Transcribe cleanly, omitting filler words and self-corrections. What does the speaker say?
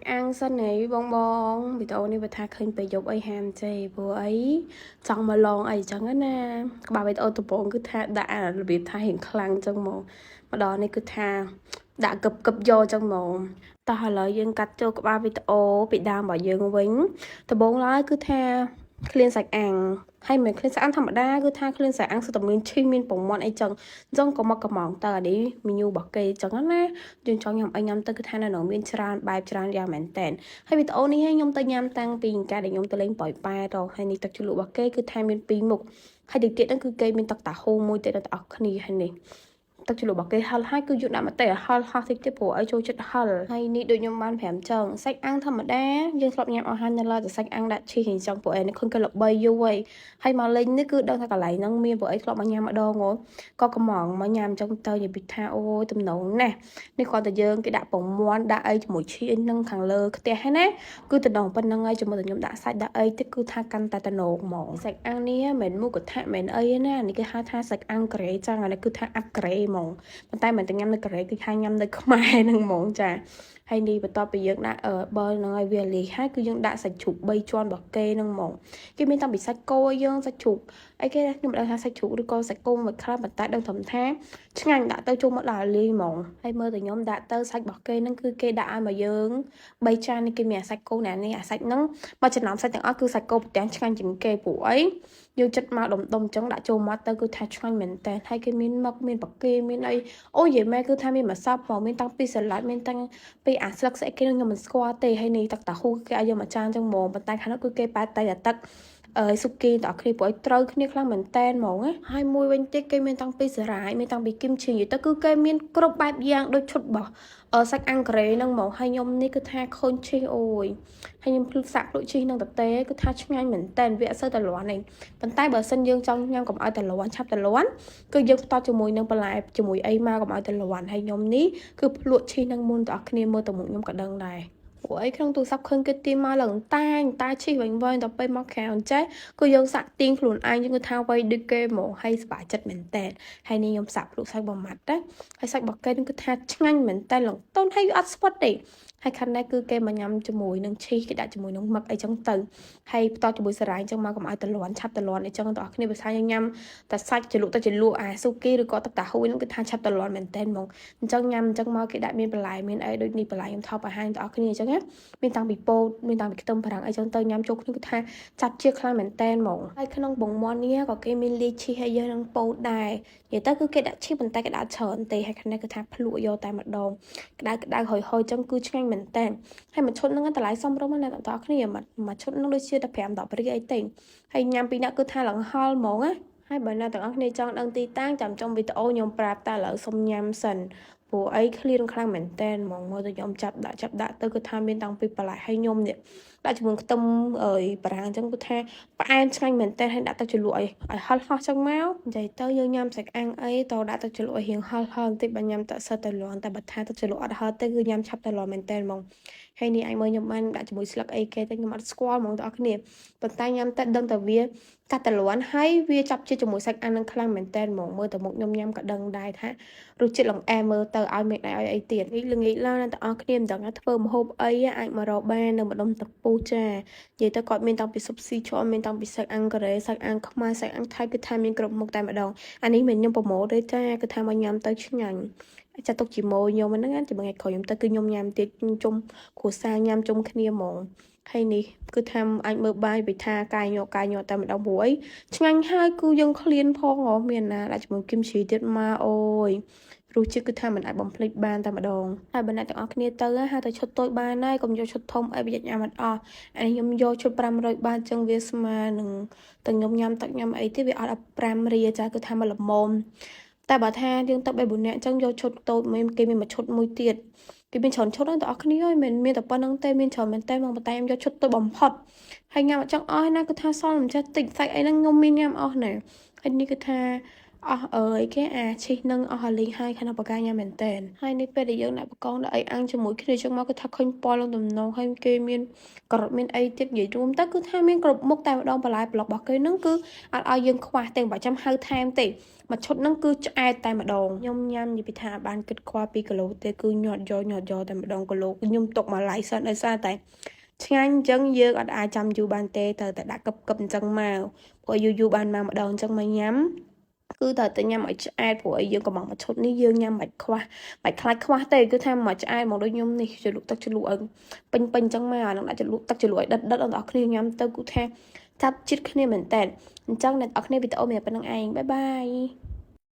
ăn sân này bong bong bị tao này bị thà khinh bị dục ai ham chơi bữa ấy chẳng mà lon ấy chẳng á na bà bị tao tụi bọn cứ thà đã bị thà hiện khăn trong mồm mà đò này cứ thà đã cập cập vô trong mồm ta hỏi lời dân cắt cho các ba bị tao bị đam bảo dương vĩnh tụi bọn nói cứ thà clean sạch ăn hay mình clean sạch ăn thầm đa cứ thà clean sạch ăn sau tụi mình chuyên mình bỏng món ấy chẳng giống có một cái món ta đi mình nhu bọc cây chẳng á na dương cho nhầm anh nhầm ta cứ thà là nó miên tràn bài tràn ra mẹn tèn hay bị tao này hay nhom tay nham tăng pin cả để nhom tay lên bỏi ba rồi hay ni tao chịu lụa cái cứ thay bên pin mục hay được tiện đó cứ cây bên tao tả hô môi tệ tao ọc này hay này tao chịu lụa cái hal hai cứ dụng đạm mà tệ hal hal thì tiếp bộ ấy cho chất hal hay ni đôi nhom ban phèm trần sách ăn thầm đá dương sọp nham ở hai nhân là sách ăn đã chi hình trong bộ ấy nó không cái lọc bay vô vậy hay mà lên nó cứ đâu thay cả lại năng miên bộ ấy sọp mà nham ở đâu ngó có cái mỏng mà nham trong tao như bị tha ôi tầm nấu nè nên còn tại dương cái đạm bổng muôn đã ấy mỗi chi nâng thằng lơ cái té hay nè cứ từ đầu bên nâng ấy cho một nhóm đã sạch đã ấy tức cứ tha căn ta nổ mỏng sạch ăn đi mình mua của thạ mình ấy nè này cái hai tha sạch ăn cái trang là cứ tha ăn cái mỏng bàn tay mình từng nhâm được cái hai nhâm được không ai nâng mỏng trà hay đi và to bây giờ đã ở bơi nơi về lì hai cứ dương đã sạch chụp bay tròn bọc kê nâng mỏng cái bên tao bị sạch cô dương sạch chụp ấy cái nhưng mà đang sạch chụp được con sạch cô mà khá bàn tay đang thầm thá chứ ngành đã tao chung mất là ly mỏng hay mơ từ nhóm đã tao sạch bọc kê nâng cứ kê đã mà dương bay chan cái mẹ sạch cô nè nè sạch nắng mà chân nóng sạchទាំងអស់គឺសាច់គោប្រទាំងឆ្ងាញ់ជាងគេព្រោះអីយើងចិត្តមកដុំចឹងដាក់ចូលមកទៅគឺថាឆ្ងាញ់មែនតើហើយគេមានមកមានបកេមានអីអូយយាយម៉ែគឺថាមានម្សៅផងមានតាំងពីសាឡាត់មានតាំងពីអាស្លឹកស្អីគេខ្ញុំមិនស្គាល់ទេហើយនេះទឹកតាហ៊ូគេឲ្យយកមកចានចឹងហ្មងប៉ុន្តែខាងនោះគឺគេប៉ែតតែទឹកសុគីតអគ្នាព្រោះត្រូវគ្នាខ្លាំងមែនតែនហ្មងហើយមួយវិញទៀតគេមានតាំងពីសារាយមានតាំងពីគឹមឈីនិយាយទៅគឺគេមានគ្រប់បែបយ៉ាងដូចឈុតបោះសាច់អាំងការ៉េហ្នឹងហ្មងហើយខ្ញុំនេះគឺថាខូនឈីអូយហើយខ្ញុំភ្លុកសាក់ភ្លុកឈីនឹងតទេគឺថាឆ្ងាញ់មែនតែនវាអត់សូវតែលាន់ទេប៉ុន្តែបើសិនយើងចង់ញ៉ាំកុំឲ្យតែលាន់ឆាប់តែលាន់គឺយើងផ្តល់ជាមួយនឹងបន្លែជាមួយអីមកកុំឲ្យតែលាន់ហើយខ្ញុំនេះគឺភ្លុកឈីនឹងមុនទាំងអស់គ្នាមើលទៅមុខខ្ញុំក៏ដឹងដែរព្រោះអីក្នុងទូរស័ព្ទឃើញគេទាញមកឡើងតាឈីវិញទៅពេលមកក្រៅអញ្ចេះគឺយើងសាក់ទាញខ្លួនឯងយើងគឺថាវៃដូចគេមកហើយសប្បាយចិត្តមែនតែនហើយនេះខ្ញុំសាក់ភ្លុកសាច់បំម៉ាត់ណាហើយសាច់បកកេនឹងគឺថាឆ្ងាញ់មែនតែនឡើងតូនហើយអត់ស្វិតទេហើយខាងនេះគឺគេមកញ៉ាំជាមួយនឹងឈីគេដាក់ជាមួយនឹងមឹកអីចឹងទៅហើយបន្តជាមួយសារាយចឹងមកកុំឲ្យតលាន់ឆាប់តលាន់អីចឹងបងប្អូនគ្នាភាសាយើងញ៉ាំតែសាច់ជ្រលក់ទៅជ្រលក់អាស៊ូគីឬក៏ទឹកតាហ៊ូយហ្នឹងគឺថាឆាប់តលាន់មែនតែនហ្មងអញ្ចឹងញ៉ាំអញ្ចឹងមកគេដាក់មានបន្លែមានអីដូចនេះបន្លែខ្ញុំថប់អាហារបងប្អូនគ្នាអញ្ចឹងណាមានតាំងពីពោតមានតាំងពីខ្ទឹមប្រាំងអីចឹងទៅញ៉ាំចូលគ្នាគឺថាចាត់ជាខ្លាំងមែនតែនហ្មងហើយក្នុងបងមន់នេះក៏គេមានលាយឈីហើយយើងនឹងពោតដែរនិយាយទៅគឺគេដាក់ឈីប៉ុន្តែគេដាក់ច្រើនទេហើយខាងនេះគឺថាភ្លក់យកតែម្ដងក្តៅហុយចឹងគឺឆ្ងាញ់មែនតែនហើយមួយឈុតហ្នឹងតម្លៃសមរម្យណាស់បងប្អូនគ្នាមួយឈុតហ្នឹងដូចជាតែ5 10រៀលអីទេហើយញ៉ាំពីអ្នកគឺថាឡើងហល់ហ្មងណាហើយបើអ្នកទាំងអស់គ្នាចង់ដឹងទីតាំងចាំចុងវីដេអូខ្ញុំប្រាប់តែឥឡូវសុំញ៉ាំសិនព្រោះអីឃ្លៀនខ្លាំងមែនតែនហ្មងមើលទៅខ្ញុំចាប់ដាក់ទៅគឺថាមានតាំងពីបន្លែហើយខ្ញុំនេះដាក់ជាមួយខ្ទឹមបារាំងអញ្ចឹងគឺថាផ្អែមឆ្ងាញ់មែនតែនហើយដាក់ទៅជ្រលក់ឲ្យហល់ហោះចឹងមកនិយាយទៅយើងញ៉ាំសាច់អាំងអីតដាក់ទៅជ្រលក់ឲ្យរៀងហល់បន្តិចបើញ៉ាំតែសិតតែលាន់តែបើថាទៅជ្រលក់អត់ហល់ទេគឺញ៉ាំឆាប់តែលាន់មែនតែនហ្មងហើយនេះអាចមើលខ្ញុំបានដាក់ជាមួយស្លឹកអីគេតែខ្ញុំអត់ស្គាល់ហ្មងបងប្អូនគ្នាប៉ុន្តែញ៉ាំតែដឹងតែវាកាត់តលាន់ហើយវាចាប់ជាជាមួយសាច់អាំងនឹងខ្លាំងមែនតែនហ្មងមើលទៅមុខខ្ញុំញ៉ាំក៏ដឹងដែរថារសជាតិលង្អែមើលទៅឲ្យមេដៃឲ្យអីទៀតនេះល្ងាចឡើងតែអស់គ្នាមិនដឹងថាធ្វើម្ហូបអីអាចមករកបាននៅម្ដុំតពូចានិយាយទៅគាត់មានតាំងពីស៊ុបស៊ីឈរមានតាំងពីសាច់អាំងការ៉េសាច់អាំងខ្មែរសាច់អាំងថៃគឺថាមានគ្រប់មុខតែម្ដងអានេះមិនខ្ញុំប្រម៉ូទទេចាគឺថាមកញ៉ាំទៅឆ្ងាញ់ចាត់ទុកជាម៉ូខ្ញុំហ្នឹងណាជាមួយថ្ងៃក្រោយខ្ញុំទៅគឺខ្ញុំញ៉ាំទៀតជុំគ្រួសារញ៉ាំជុំគ្នាហ្មងហើយនេះគឺថាអាចមើលបាយពីថាកាយញ័រតែម្ដងព្រោះអីឆ្ងាញ់ហើយគឺយើងឃ្លានផងមានណាដាក់ជាមួយគឹមជីទៀតមកអូយរសជាតិគឺថាមិនអាចបំភ្លេចបានតែម្ដងហើយបើអ្នកទាំងអស់គ្នាទៅហៅទៅឈុតតូចបានហើយកុំយកឈុតធំអីប្រយ័ត្នញ៉ាំអត់អស់អានេះខ្ញុំយកឈុត500បាតចឹងវាស្មើនឹងទាំងខ្ញុំញ៉ាំទឹកញ៉ាំអីទៀតវាអត់5រៀលចាគឺថាមកល្មមតែបើថាយើងទៅ3 4នាក់អញ្ចឹងយកឈុតតូចមួយគេមានមួយឈុតមួយទៀតគេមានច្រើនឈុតហ្នឹងបងប្អូនគ្នាអើយមិនមានតែប៉ុណ្្នឹងទេមានច្រើនមែនតែមកតែខ្ញុំយកឈុតតូចបំផុតហើយញ៉ាំអត់ចង់អស់ណាគឺថាសល់មិនចេះតិចសាច់អីហ្នឹងខ្ញុំមានញ៉ាំអស់ណាហើយនេះគឺថា ơi cái chi nâng linh hai khả năng bạc nha mình tên hai ní bên để dân lại bà con đã ấy ăn cho mỗi khi trong máu cái thằng khinh po lên tầm nâu hay kê miên cọt miên ấy tiếp gì chúng ta cứ thay miên cọt mốc tay vào đông bà lại lọc bạc cây nâng cứ ai dân khoa tiền bảo trăm hai tham tỷ mà chốt nâng cứ cho ai tay mà đòn nhom nhăm như bị thả ban kết khoa pi cà lô tê cứ nhọt giò tay mà đòn cà lô nhung tục mà lại sân ở xa tại chẳng chân dơ ở ai chăm chú ban tê tờ tại đã cập cập chân màu của du ban mà đòn chân mày nhắm cứ tờ tự nhắm ở ai của ấy dương còn bằng một chút ní dương nhắm bạch khai khoa tê cứ tham mà ai một đôi nhung này cho lụt tắc cho lụa pin pin chân màu nó lại cho lụt tắc cho lụa đất ở đó khi nhắm tơ cứ tham thắt chít khi mình tèn chắc này ở khi bị tao mẹ bên anh bye bye